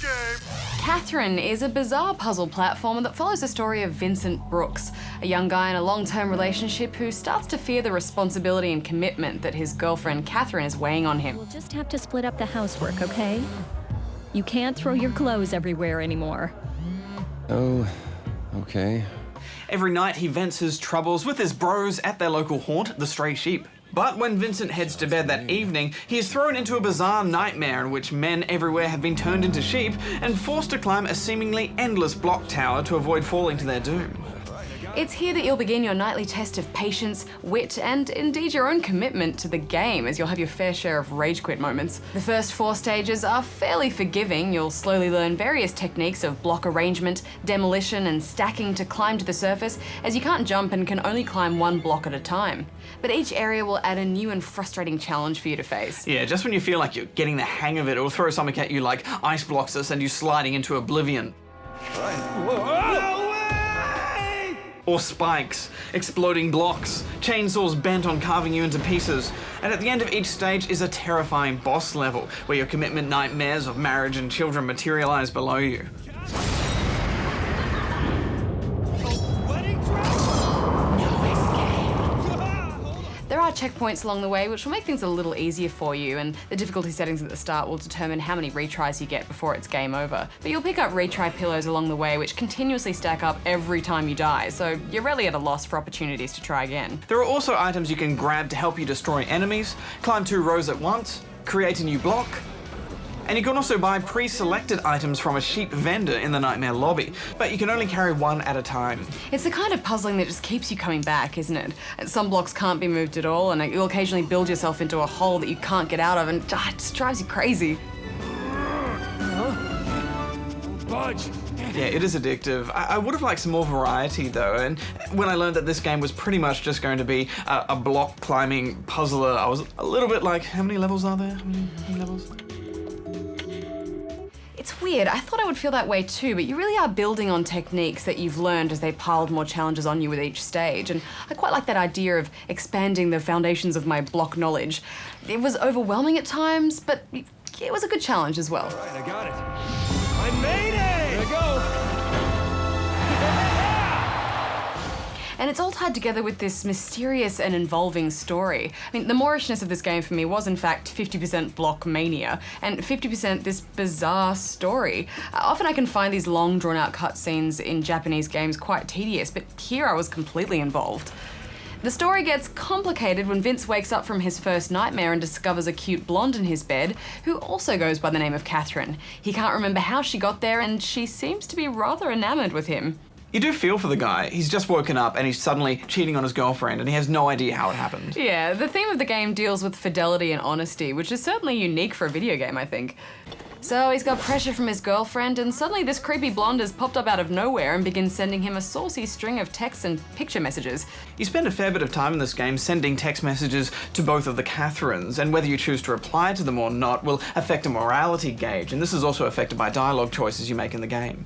game. Katherine is a bizarre puzzle platformer that follows the story of Vincent Brooks, a young guy in a long-term relationship who starts to fear the responsibility and commitment that his girlfriend Katherine is weighing on him. We'll just have to split up the housework, okay? You can't throw your clothes everywhere anymore. Oh, okay. Every night he vents his troubles with his bros at their local haunt, the Stray Sheep. But when Vincent heads to bed that evening, he is thrown into a bizarre nightmare in which men everywhere have been turned into sheep and forced to climb a seemingly endless block tower to avoid falling to their doom. It's here that you'll begin your nightly test of patience, wit, and indeed your own commitment to the game, as you'll have your fair share of rage quit moments. The first 4 stages are fairly forgiving. You'll slowly learn various techniques of block arrangement, demolition, and stacking to climb to the surface, as you can't jump and can only climb 1 block at a time. But each area will add a new and frustrating challenge for you to face. Yeah, just when you feel like you're getting the hang of it, it'll throw something at you like ice blocks that send you sliding into oblivion. Or spikes, exploding blocks, chainsaws bent on carving you into pieces. And at the end of each stage is a terrifying boss level, where your commitment nightmares of marriage and children materialize below you. There are checkpoints along the way which will make things a little easier for you, and the difficulty settings at the start will determine how many retries you get before it's game over. But you'll pick up retry pillows along the way which continuously stack up every time you die, so you're rarely at a loss for opportunities to try again. There are also items you can grab to help you destroy enemies, climb 2 rows at once, create a new block, and you can also buy pre-selected items from a sheep vendor in the Nightmare lobby, but you can only carry 1 at a time. It's the kind of puzzling that just keeps you coming back, isn't it? Some blocks can't be moved at all, and you'll occasionally build yourself into a hole that you can't get out of, and it just drives you crazy. Budge. Yeah, it is addictive. I would have liked some more variety though, and when I learned that this game was pretty much just going to be a block climbing puzzler, I was a little bit like, how many levels are there? How many levels? It's weird, I thought I would feel that way too, but you really are building on techniques that you've learned as they piled more challenges on you with each stage, and I quite like that idea of expanding the foundations of my block knowledge. It was overwhelming at times, but it was a good challenge as well. All right, I got it. I made it! Here I go. And it's all tied together with this mysterious and involving story. I mean, the Moorishness of this game for me was in fact 50% block mania and 50% this bizarre story. Often I can find these long drawn out cutscenes in Japanese games quite tedious, but here I was completely involved. The story gets complicated when Vince wakes up from his first nightmare and discovers a cute blonde in his bed who also goes by the name of Katherine. He can't remember how she got there and she seems to be rather enamored with him. You do feel for the guy. He's just woken up and he's suddenly cheating on his girlfriend and he has no idea how it happened. Yeah, the theme of the game deals with fidelity and honesty, which is certainly unique for a video game, I think. So he's got pressure from his girlfriend, and suddenly this creepy blonde has popped up out of nowhere and begins sending him a saucy string of texts and picture messages. You spend a fair bit of time in this game sending text messages to both of the Katherines, and whether you choose to reply to them or not will affect a morality gauge, and this is also affected by dialogue choices you make in the game.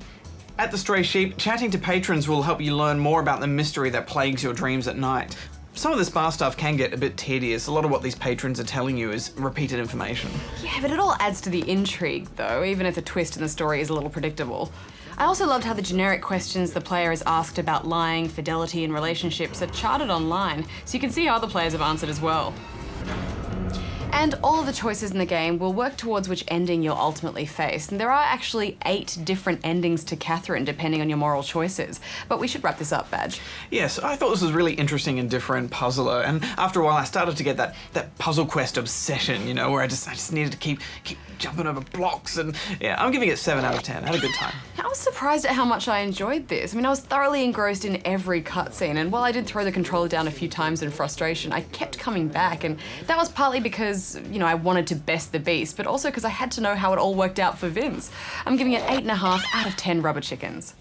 At the Stray Sheep, chatting to patrons will help you learn more about the mystery that plagues your dreams at night. Some of this bar stuff can get a bit tedious. A lot of what these patrons are telling you is repeated information. Yeah, but it all adds to the intrigue, though, even if the twist in the story is a little predictable. I also loved how the generic questions the player is asked about lying, fidelity, and relationships are charted online, so you can see how other players have answered as well. And all of the choices in the game will work towards which ending you'll ultimately face. And there are actually 8 different endings to Katherine, depending on your moral choices. But we should wrap this up, Badge. Yes, I thought this was really interesting and different puzzler, and after a while I started to get that puzzle quest obsession, you know, where I just needed to keep jumping over blocks, and yeah, I'm giving it 7 out of 10. I had a good time. I was surprised at how much I enjoyed this. I mean, I was thoroughly engrossed in every cutscene, and while I did throw the controller down a few times in frustration, I kept coming back, and that was partly because, you know, I wanted to best the beast, but also because I had to know how it all worked out for Vince. I'm giving it 8.5 out of 10 rubber chickens.